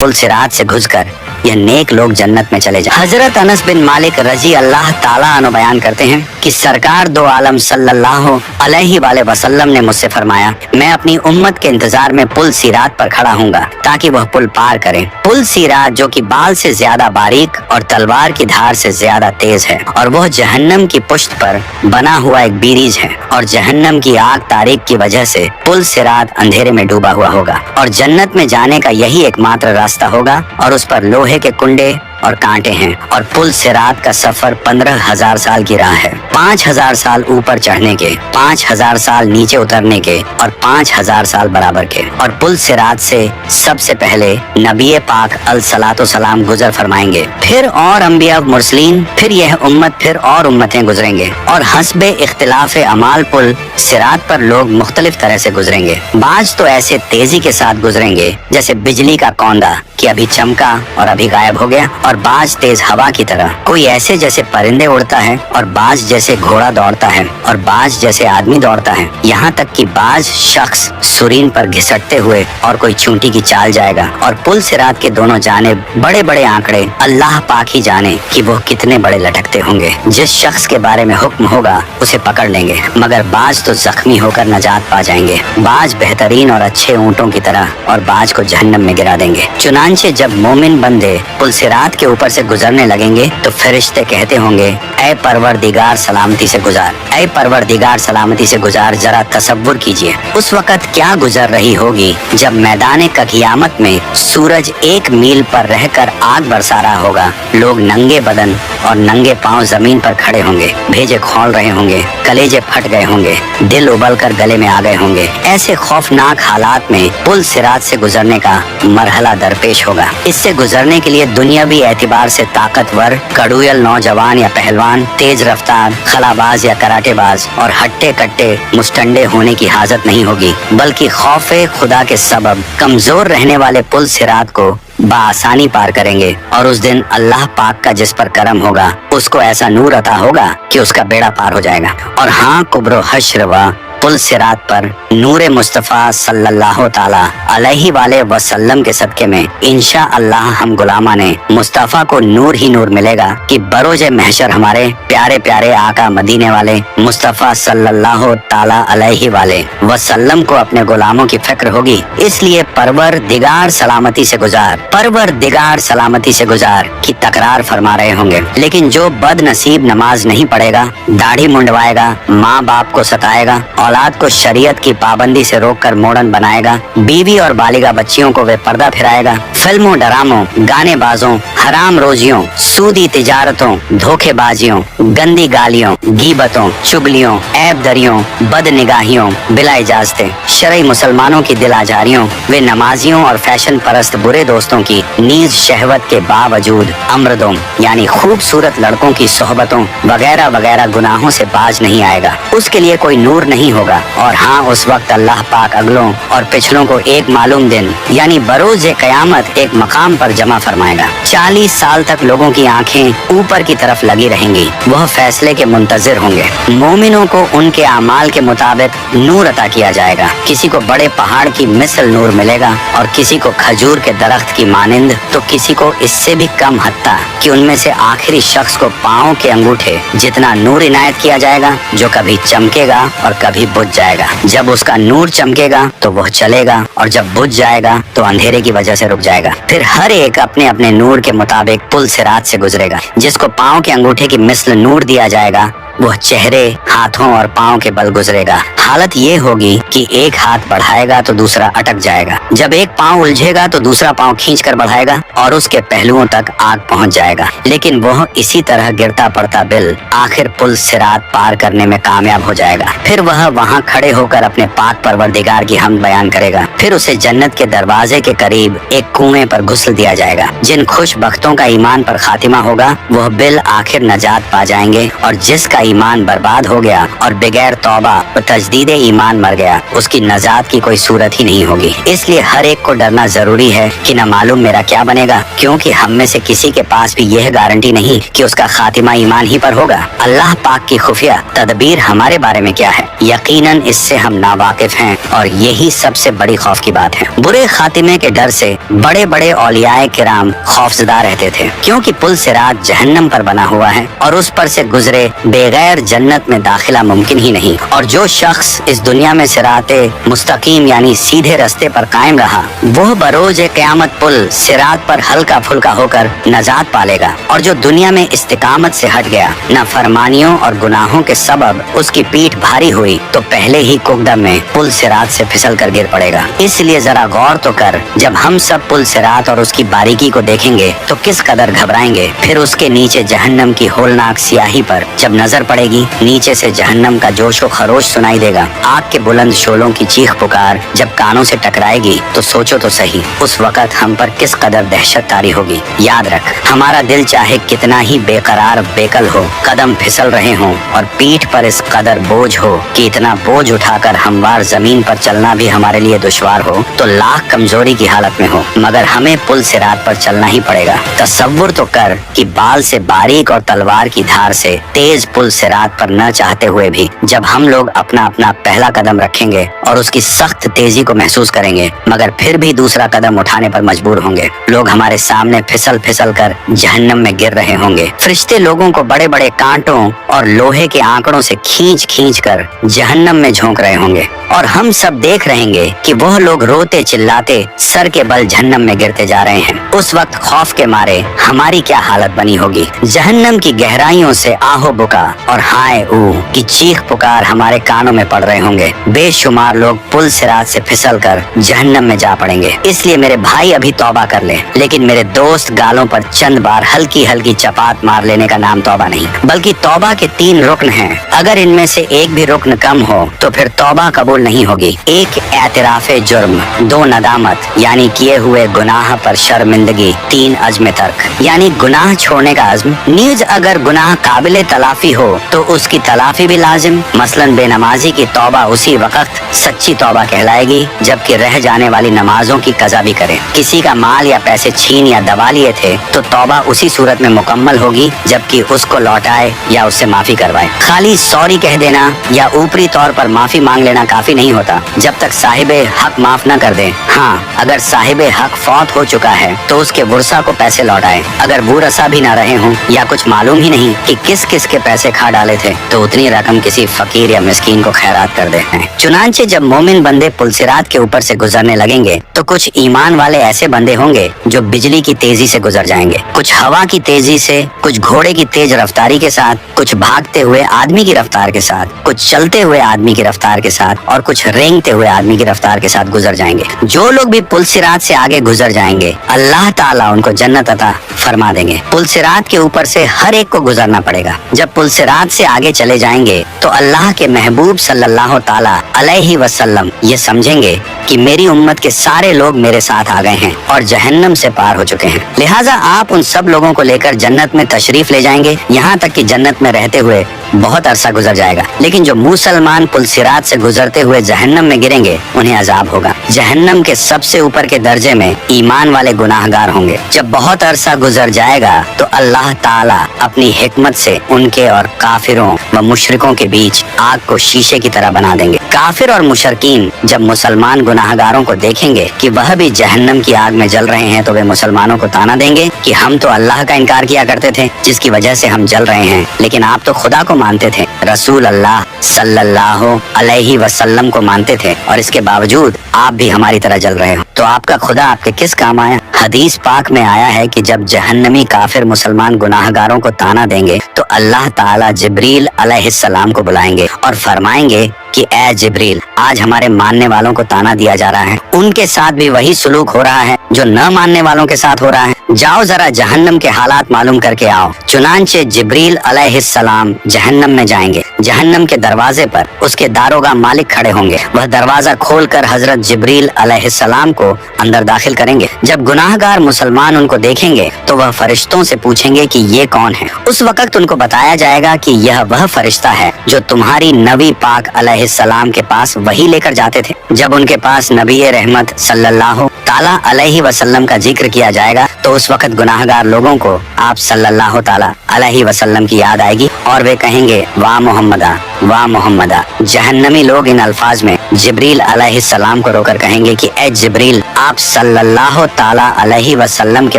पुल सिरात से घुसकर यह नेक लोग जन्नत में चले जाए। हजरत अनस बिन मालिक रजी अल्लाह ताला अन्हु बयान करते हैं कि सरकार दो आलम सल्लल्लाहु अलैहि वसल्लम ने मुझसे फरमाया, मैं अपनी उम्मत के इंतजार में पुल सिरात पर खड़ा हूँगा ताकि वह पुल पार करें। पुल सिरात जो कि बाल से ज्यादा बारीक और तलवार की धार से ज्यादा तेज है और वह जहन्नम की पुश्त पर बना हुआ एक बीरीज है और जहन्नम की आग तारीक की वजह से पुल सिरात अंधेरे में डूबा हुआ होगा और जन्नत में जाने का यही एकमात्र रास्ता होगा और उस पर लोहे के कुंडे और कांटे हैं और पुल सिरात का सफर 15,000 साल की राह है। 5,000 साल ऊपर चढ़ने के, 5,000 साल नीचे उतरने के और 5,000 साल बराबर के। और पुल सिरात से सबसे पहले नबी पाक अलसलातो सलाम गुजर फरमाएंगे, फिर और अंबिया मुरसलीन, फिर यह उम्मत, फिर और उम्मतें गुजरेंगे और हस्बे इख्तिलाफ अमाल पुल सिरात पर लोग मुख्तलिफ तरह से गुजरेंगे। बाज तो ऐसे तेजी के साथ गुजरेंगे जैसे बिजली का कौंदा कि अभी चमका और अभी गायब हो गया, और बाज तेज हवा की तरह। कोई ऐसे जैसे परिंदे उड़ता है और बाज जैसे घोड़ा दौड़ता है और बाज जैसे आदमी दौड़ता है। यहाँ तक कि बाज शख्स सुरीन पर घिसटते हुए और कोई चूंटी की चाल जाएगा। और पुल सिरात के दोनों जानिब बड़े बड़े आंकड़े, अल्लाह पाक ही जाने कि वो कितने बड़े लटकते होंगे। जिस शख्स के बारे में हुक्म होगा उसे पकड़ लेंगे, मगर बाज तो जख्मी होकर नजात पा जाएंगे। बाज बेहतरीन और अच्छे ऊँटों की तरह और बाज को जहन्नम में गिरा देंगे। चुनांचे जब मोमिन बंदे पुल सिरात के ऊपर से गुजरने लगेंगे तो फरिश्ते कहते होंगे, ऐ परवरदिगार सलामती से गुजार, ऐ परवरदिगार सलामती से गुजार। जरा तसव्वुर कीजिए उस वक़्त क्या गुजर रही होगी जब मैदान क़यामत में सूरज 1 मील पर रहकर आग बरसा रहा होगा। लोग नंगे बदन और नंगे पांव जमीन पर खड़े होंगे, भेजे खौल रहे होंगे, कलेजे फट गए होंगे, दिल उबल कर गले में आ गए होंगे। ऐसे खौफनाक हालात में पुल सिरात से गुजरने का मरहला दरपेश होगा। इससे गुजरने के लिए दुनियावी एतबार से ताकतवर, कड़ूयल नौजवान या पहलवान, तेज रफ्तार, खलाबाज या कराटेबाज और हट्टे कट्टे मुस्टंडे होने की हाजत नहीं होगी, बल्कि खौफे खुदा के सबब कमजोर रहने वाले पुल सिरात को बासानी पार करेंगे। और उस दिन अल्लाह पाक का जिस पर करम होगा उसको ऐसा नूर अता होगा कि उसका बेड़ा पार हो जाएगा। और हाँ, कुब्रो हश्र व पुल सिरात पर नूरे मुस्तफ़ा सल्लल्लाहु ताला अलैहि वाले वसल्लम के सदके में इंशा अल्लाह हम गुलामा ने मुस्तफ़ा को नूर ही नूर मिलेगा कि बरोजे महशर हमारे प्यारे प्यारे आका मदीने वाले मुस्तफ़ा सल्लल्लाहु ताला अलैहि वाले वसल्लम को अपने गुलामों की फिक्र होगी। इसलिए परवरदिगार सलामती से गुजार, परवरदिगार सलामती से गुजार की तकरार फरमा रहे होंगे। लेकिन जो बदनसीब नमाज नहीं पढ़ेगा, दाढ़ी मुंडवाएगा, माँ बाप को सताएगा, औलाद को शरीयत की पाबंदी से रोककर मॉडर्न बनाएगा, बीवी और बालिगा बच्चियों को बेपर्दा फिराएगा, फिल्मों ड्रामों गाने बाजों हराम रोजियों सूदी तिजारतों धोखेबाजियों गंदी गालियों गीबतों चुगलियों ऐब दरियों बद निगाहियों बिला इजाजते शरई मुसलमानों की दिल आजारियों वे नमाजियों और फैशन परस्त बुरे दोस्तों की नीज शहवत के बावजूद अमृतों यानी खूबसूरत लड़कों की सोहबतों वगैरह वगैरह गुनाहों से बाज नहीं आएगा। उसके लिए कोई नूर नहीं होगा। और हाँ, उस वक्त अल्लाह पाक अगलों और पिछलों को एक मालूम दिन यानी बरोज़ क़यामत एक मकाम पर जमा फरमाएगा। 40 साल तक लोगों की आंखें ऊपर की तरफ लगी रहेंगी। वह फैसले के मुंतजिर होंगे। मोमिनों को उनके अमाल के मुताबिक नूर अता किया जाएगा। किसी को बड़े पहाड़ की मिसल नूर मिलेगा और किसी को खजूर के दरख्त की मानिंद, तो किसी को इससे भी कम, हत्ता कि उनमें से आखिरी शख्स को पाँव के अंगूठे जितना नूर इनायत किया जाएगा, जो कभी चमकेगा और कभी बुझ जाएगा। जब उसका नूर चमकेगा तो वह चलेगा और जब बुझ जाएगा तो अंधेरे की वजह से रुक जाएगा। फिर हर एक अपने अपने नूर के मुताबिक पुल सिरात से गुजरेगा। जिसको पाँव के अंगूठे की मिसल नूर दिया जाएगा वह चेहरे, हाथों और पाँव के बल गुजरेगा। हालत ये होगी कि एक हाथ बढ़ाएगा तो दूसरा अटक जाएगा। जब एक पाँव उलझेगा तो दूसरा पाँव खींचकर बढ़ाएगा और उसके पहलुओं तक आग पहुंच जाएगा। लेकिन वह इसी तरह गिरता पड़ता बिल आखिर पुल सिरात पार करने में कामयाब हो जाएगा। फिर वह वहां खड़े होकर अपने पाक परवरदिगार की हमद बयान करेगा। फिर उसे जन्नत के दरवाजे के करीब एक कुएं पर घुसल दिया जाएगा। जिन खुश बख्तों का ईमान पर खातिमा होगा वह बिल आखिर नजात पा जाएंगे, और जिसका ईमान बर्बाद हो गया और बगैर तौबा व तजदीद ईमान मर गया, उसकी नजात की कोई सूरत ही नहीं होगी। इसलिए हर एक को डरना जरूरी है कि न मालूम मेरा क्या बनेगा, क्योंकि हम में से किसी के पास भी यह गारंटी नहीं कि उसका खातिमा ईमान ही पर होगा। अल्लाह पाक की खुफिया तदबीर हमारे बारे में क्या है, यकीनन इससे हम नावाकिफ हैं, और यही सबसे बड़ी खौफ की बात है। बुरे खातिमे के डर से बड़े बड़े औलियाए किराम खौफजदा रहते थे, क्योंकि पुल सिरात जहन्नम पर बना हुआ है और उस पर से गुजरे बगैर जन्नत में दाखिला मुमकिन ही नहीं। और जो शख्स इस दुनिया में सिराते मुस्तकीम यानी सीधे रास्ते पर कायम रहा, वह बरोज क़यामत पुल सिरात पर हल्का फुल्का होकर नजात पालेगा। और जो दुनिया में इस्तिकामत से हट गया, न फरमानियों और गुनाहों के सबब उसकी पीठ भारी हुई, तो पहले ही कुकदम में पुल सिरात से फिसल कर गिर पड़ेगा। इसलिए जरा गौर तो कर, जब हम सब पुल सिरात और उसकी बारीकी को देखेंगे तो किस कदर घबराएंगे। फिर उसके नीचे जहन्नम की होलनाक सियाही पर जब नजर पड़ेगी, नीचे से जहन्नम का जोशो खरोश सुनाई देगा। आग के बुलंद शोलों की चीख पुकार जब कानों से टकराएगी तो सोचो तो सही, उस वक़्त हम पर किस कदर दहशत तारी होगी। याद रख, हमारा दिल चाहे कितना ही बेकरार बेकल हो, कदम फिसल रहे हों और पीठ पर इस कदर बोझ हो कि इतना बोझ उठाकर हमवार जमीन पर चलना भी हमारे लिए दुश्वार हो, तो लाख कमजोरी की हालत में हो, मगर हमें पुल सिरात पर चलना ही पड़ेगा। तसव्वुर तो कर कि बाल से बारीक और तलवार की धार से तेज पुल सिरात पर न चाहते हुए भी जब हम लोग अपना अपना पहला कदम रखेंगे और उसकी सख्त तेजी को महसूस करेंगे, मगर फिर भी दूसरा कदम उठाने पर मजबूर होंगे। लोग हमारे सामने फिसल फिसल कर जहन्नम में गिर रहे होंगे। फरिश्ते लोगों को बड़े बड़े कांटों और लोहे के आंकड़ों से खींच खींच कर जहन्नम में झोंक रहे होंगे, और हम सब देख रहेंगे कि वह लोग रोते चिल्लाते सर के बल जहन्नम में गिरते जा रहे हैं। उस वक्त खौफ के मारे हमारी क्या हालत बनी होगी। जहन्नम की गहराइयों से आहो बुका और हाय ऊ की चीख पुकार हमारे कानों में पड़ रहे होंगे। बेशुमार लोग पुल सिरात से फिसल कर जहन्नम में जा पड़ेंगे। इसलिए मेरे भाई अभी तौबा कर ले, लेकिन मेरे दोस्त गालों पर चंद बार हल्की हल्की चपात मार लेने का नाम तौबा नहीं, बल्कि तौबा के 3 रुकन हैं। अगर इनमें से एक भी रुकन कम हो तो फिर तौबा कबूल नहीं होगी। 1 एतराफ़े जुर्म, 2 नदामत यानी किए हुए गुनाह पर शर्मिंदगी, 3 अज़्म तर्क यानी गुनाह छोड़ने का अज़्म। नीज अगर गुनाह काबिल तलाफी हो हो तो उसकी तलाफी भी लाजिम। मसलन बेनमाजी की तौबा उसी वक्त सच्ची तौबा कहलाएगी जबकि रह जाने वाली नमाजों की कज़ा भी करे। किसी का माल या पैसे छीन या दबा लिए थे तो तौबा उसी सूरत में मुकम्मल होगी जबकि उसको लौटाए या उससे माफी करवाए। खाली सॉरी कह देना या ऊपरी तौर पर माफी मांग लेना काफी नहीं होता जब तक साहिबे हक माफ न कर दे। हाँ, अगर साहिबे हक फौत हो चुका है तो उसके वुरसा को पैसे लौटाए। अगर वुरसा भी न रहे हों या कुछ मालूम ही नहीं कि किस किस के पैसे खा डाले थे तो उतनी रकम किसी फकीर या मिस्कीन को खैरात कर दे। चुनांचे जब मोमिन बंदे पुलसिरात के ऊपर से गुजरने लगेंगे तो कुछ ईमान वाले ऐसे बंदे होंगे जो बिजली की तेजी से गुजर जाएंगे, कुछ हवा की तेजी से, कुछ घोड़े की तेज रफ्तारी के साथ, कुछ भागते हुए आदमी की रफ्तार के साथ, कुछ चलते हुए आदमी की रफ्तार के साथ और कुछ रेंगते हुए आदमी की रफ्तार के साथ गुजर जाएंगे। जो लोग भी पुलसिरात से आगे गुजर जाएंगे अल्लाह ताला उनको जन्नत अता फरमा देंगे। पुलसिरात के ऊपर से हर एक को गुजरना पड़ेगा। जब पुलसिरात से आगे चले जाएंगे तो अल्लाह के महबूब सल्लल्लाहु ताला अलैहि वसल्लम ये समझेंगे कि मेरी उम्मत के सारे लोग मेरे साथ आ गए हैं और जहन्नम से पार हो चुके हैं, लिहाजा आप उन सब लोगों को लेकर जन्नत में तशरीफ ले जाएंगे। यहाँ तक कि जन्नत में रहते हुए बहुत अरसा गुजर जाएगा, लेकिन जो मुसलमान पुलसिरात से गुजरते हुए जहन्नम में गिरेंगे उन्हें अजाब होगा। जहन्नम के सबसे ऊपर के दर्जे में ईमान वाले गुनाहगार होंगे। जब बहुत अरसा गुजर जाएगा तो अल्लाह ताला अपनी हिकमत से उनके और काफिरों व मुशरिकों के बीच आग को शीशे की तरह बना देंगे। काफिर और मुशरकीन जब मुसलमान गुनाहगारों को देखेंगे कि वह भी जहन्नम की आग में जल रहे हैं तो वे मुसलमानों को ताना देंगे कि हम तो अल्लाह का इनकार किया करते थे जिसकी वजह से हम जल रहे हैं, लेकिन आप तो खुदा को मानते थे, रसूल अल्लाह सल्लल्लाहु अलैहि वसल्लम को मानते थे और इसके बावजूद आप भी हमारी तरह जल रहे हो, तो आपका खुदा आपके किस काम आया। हदीस पाक में आया है कि जब जहन्नमी काफिर मुसलमान गुनाहगारों को ताना देंगे तो अल्लाह ताला जिब्रील अलैहिस्सलाम को बुलाएंगे और फरमाएंगे कि ए जिब्रील, आज हमारे मानने वालों को ताना दिया जा रहा है, उनके साथ भी वही सुलूक हो रहा है जो न मानने वालों के साथ हो रहा है। जाओ जरा जहन्नम के हालात मालूम करके आओ। चुनांचे जिब्रील अलैहिस्सलाम जहन्नम में जाएंगे। जहन्नम के दरवाजे पर उसके दारोगा मालिक खड़े होंगे। वह दरवाजा खोलकर हजरत जिब्रील अलैहिस्सलाम को अंदर दाखिल करेंगे। जब गुनाहगार मुसलमान उनको देखेंगे तो वह फरिश्तों से पूछेंगे कि ये कौन है। उस वक्त उनको बताया जाएगा कि यह वह फरिश्ता है जो तुम्हारी नबी पाक अलैहिस्सलाम के पास वही लेकर जाते थे। जब उनके पास नबी रहमत सल्लल्लाहु ताला अलैहि वसल्लम का जिक्र किया जाएगा तो उस वक्त गुनाहगार लोगों को आप सल्लल्लाहु ताला अलैहि वसल्लम की याद आएगी और वे कहेंगे वाह मोहम्मदा, वाह मोहम्मदा। जहन्नमी लोग इन अल्फाज में जिब्रील अलैहिस्सलाम को रोकर कहेंगे कि ए जिब्रील, आप सल्लल्लाहु ताला अलैहि वसल्लम के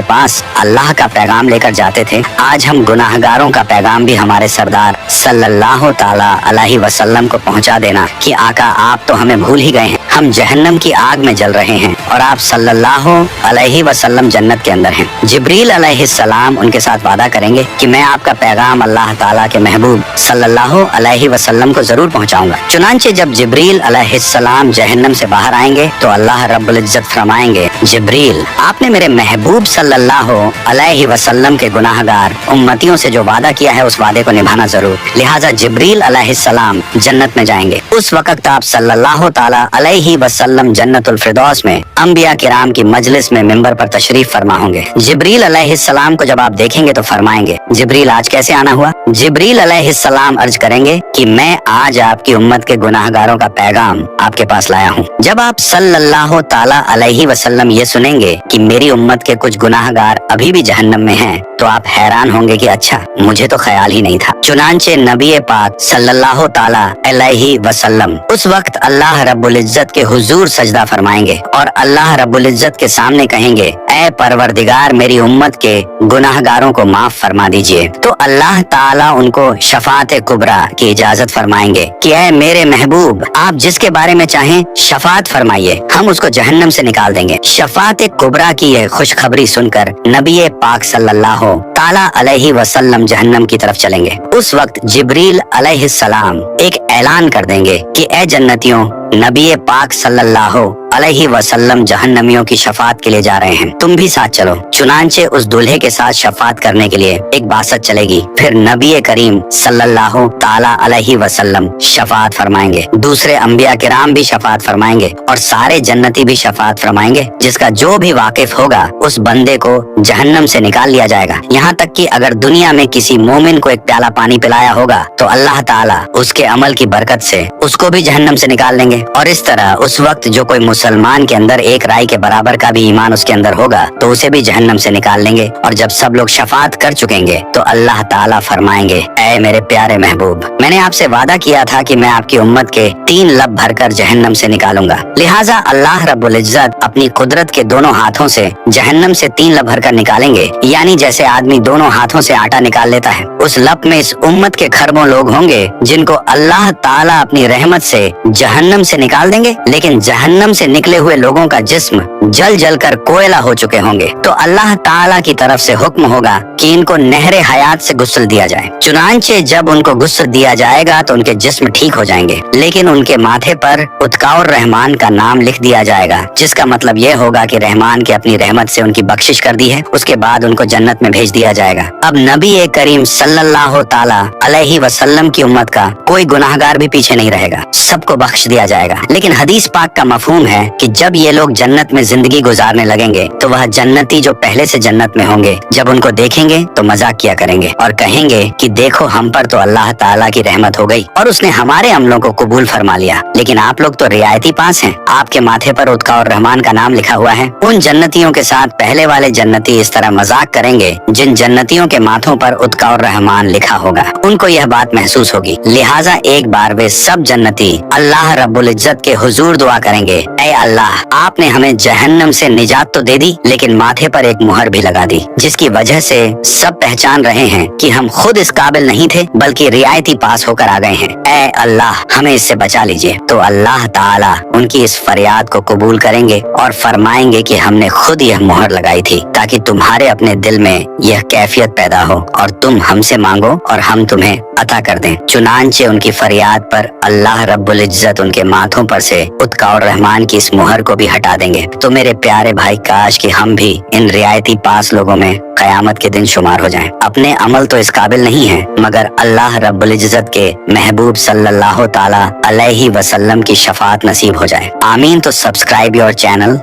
पास अल्लाह का पैगाम लेकर जाते थे, आज हम गुनाहगारों का पैगाम भी हमारे सरदार सल्लल्लाहु ताला अलैहि वसल्लम को पहुंचा देना कि आका आप तो हमें भूल ही गए हैं, हम जहन्नम की आग में जल रहे हैं और आप सल्लल्लाहु अलैहि वसल्लम जन्नत के अंदर हैं। जिब्रील अलैहिस्सलाम उनके साथ वादा करेंगे कि मैं आपका पैगाम अल्लाह ताला के महबूब सल्लल्लाहु अलैहि वसल्लम को जरूर पहुंचाऊंगा। चुनांचे जब जिब्रील अलैहिस्सलाम जहन्नम से बाहर आएंगे तो अल्लाह रब्बुल इज्जत फरमाएंगे, जिब्रील, आपने मेरे महबूब सल्लल्लाहु अलैहि वसल्लम के गुनाहगार उम्मतियों से जो वादा किया है उस वादे को निभाना जरूर। लिहाजा जिब्रील अलैहिस्सलाम जन्नत में जाएंगे। उस वक्त आप सल्लल्लाहु ताला अलैहि वसल्लम जन्नतुल फिरदौस में अंबिया किराम की मजलिस में मिंबर पर तशरीफ फरमा होंगे। जिब्रील अलैहिस्सलाम को जब आप देखेंगे तो फरमाएंगे, जिब्रील आज कैसे आना हुआ। जिब्रील अलैहिस्सलाम अर्ज करेंगे कि मैं आज आपकी उम्मत के गुनाहगारों का पैगाम आपके पास लाया हूँ। जब आप सल्लल्लाहु ताला अलैहि वसल्लम ये सुनेंगे कि मेरी उम्मत के कुछ गुनाहगार अभी भी जहन्नम में हैं, तो आप हैरान होंगे कि अच्छा, मुझे तो ख्याल ही नहीं था। चुनांचे नबी पाक सल्लल्लाहु ताला अलैहि वसल्लम उस वक्त अल्लाह रब्बुल इज्जत के हुजूर सजदा फरमाएंगे और अल्लाह रब्बुल इज्जत के सामने कहेंगे, ऐ परवरदिगार, मेरी उम्मत के गुनाहगारों को माफ फरमा दीजिए। तो अल्लाह ताला उनको शफात कुबरा की इजाजत फरमाएंगे कि ऐ मेरे महबूब, आप जिसके बारे में चाहें शफात फरमाइए, हम उसको जहन्नम से निकाल देंगे। शफात कुबरा की यह खुशखबरी सुनकर नबी पाक सल्लल्लाहु ताला अलैहि वसल्लम जहन्नम की तरफ चलेंगे। उस वक्त जिब्रील अलैहिस्सलाम एक ऐलान कर देंगे कि ऐ जन्नतियों, नबी पाक सल्लल्लाहु अलैहि वसल्लम जहन्नमियों की शफात के लिए जा रहे हैं, तुम भी साथ चलो। चुनांचे उस दूल्हे के साथ शफात करने के लिए एक बासत चलेगी। फिर नबी करीम सल्लल्लाहु ताला अलैहि वसल्लम शफात फरमाएंगे, दूसरे अंबिया किराम भी शफात फरमाएंगे और सारे जन्नती भी शफात फरमाएंगे। जिसका जो भी वाकिफ होगा उस बंदे को जहन्नम से निकाल लिया जाएगा। यहाँ यहाँ तक कि अगर दुनिया में किसी मोमिन को एक प्याला पानी पिलाया होगा तो अल्लाह ताला उसके अमल की बरकत से उसको भी जहन्नम से निकाल लेंगे। और इस तरह उस वक्त जो कोई मुसलमान के अंदर एक राई के बराबर का भी ईमान उसके अंदर होगा तो उसे भी जहन्नम से निकाल लेंगे। और जब सब लोग शफात कर चुकेंगे तो अल्लाह ताला फरमाएंगे, ऐ मेरे प्यारे महबूब, मैंने आपसे वादा किया था कि मैं आपकी उम्मत के 3 लब भरकर जहन्नम से निकालूंगा। लिहाजा अल्लाह रब्बुल इज्जत अपनी कुदरत के दोनों हाथों से जहन्नम से 3 लब भरकर निकालेंगे। यानी जैसे आदमी दोनों हाथों से आटा निकाल लेता है, उस लब में इस उम्मत के खरबों लोग होंगे जिनको अल्लाह ताला अपनी रहमत से जहन्नम से निकाल देंगे। लेकिन जहन्नम से निकले हुए लोगों का जिस्म जल जल कर कोयला हो चुके होंगे। तो अल्लाह ताला की तरफ से हुक्म होगा कि इनको नहरे हयात से गुस्ल दिया जाए। चुनांचे जब उनको गुस्ल दिया जाएगा तो उनके जिस्म ठीक हो जाएंगे, लेकिन उनके माथे पर उत्काउर रहमान का नाम लिख दिया जाएगा, जिसका मतलब ये होगा कि रहमान की अपनी रहमत से उनकी बख्शिश कर दी है। उसके बाद उनको जन्नत में भेज दिया जाएगा। अब नबी करीम सल्लल्लाहु ताला अलैहि वसल्लम की उम्मत का कोई गुनाहगार भी पीछे नहीं रहेगा, सबको बख्श दिया जाएगा। लेकिन हदीस पाक का मफहूम है कि जब ये लोग जन्नत में जिंदगी गुजारने लगेंगे तो वह जन्नती जो पहले से जन्नत में होंगे जब उनको देखेंगे तो मजाक किया करेंगे और कहेंगे कि देखो हम पर तो अल्लाह ताला की रहमत हो गई और उसने हमारे अमलों को कबूल फरमा लिया, लेकिन आप लोग तो रियायती पास हैं, आपके माथे पर उत्का और रहमान का नाम लिखा हुआ है। उन जन्नतियों के साथ पहले वाले जन्नती इस तरह मजाक करेंगे जिन जन्नतियों के माथों पर उत्का और रहमान लिखा होगा। उनको यह बात महसूस होगी। लिहाजा एक बार वे सब जन्नती अल्लाह रब्बुल इज्जत के हुजूर दुआ करेंगे, ऐ अल्लाह, आपने हमें जहन्नम से निजात तो दे दी, लेकिन माथे पर एक मुहर भी लगा दी, जिसकी वजह से सब पहचान रहे हैं कि हम खुद इस काबिल नहीं थे बल्कि रियायती पास होकर आ गए हैं। ऐ अल्लाह, हमें इससे बचा लीजिए। तो अल्लाह ताला उनकी इस फरियाद को कबूल करेंगे और फरमाएंगे कि हमने खुद यह मुहर लगाई थी ताकि तुम्हारे अपने दिल में यह कैफियत पैदा हो और तुम हमसे मांगो और हम तुम्हें अता कर दें। चुनांचे उनकी फरियाद पर अल्लाह रब्बुल इज्जत उनके माथों पर से उत्का और रहमान की इस मुहर को भी हटा देंगे। तो मेरे प्यारे भाई, काश कि हम भी इन रियायती पास लोगों में कयामत के दिन शुमार हो जाएं। अपने अमल तो इस काबिल नहीं है, मगर अल्लाह रब्बुल इज्जत के महबूब सल्लल्लाहु ताला अलैहि वसल्लम की शफाअत नसीब हो जाए। आमीन। तो सब्सक्राइब योर चैनल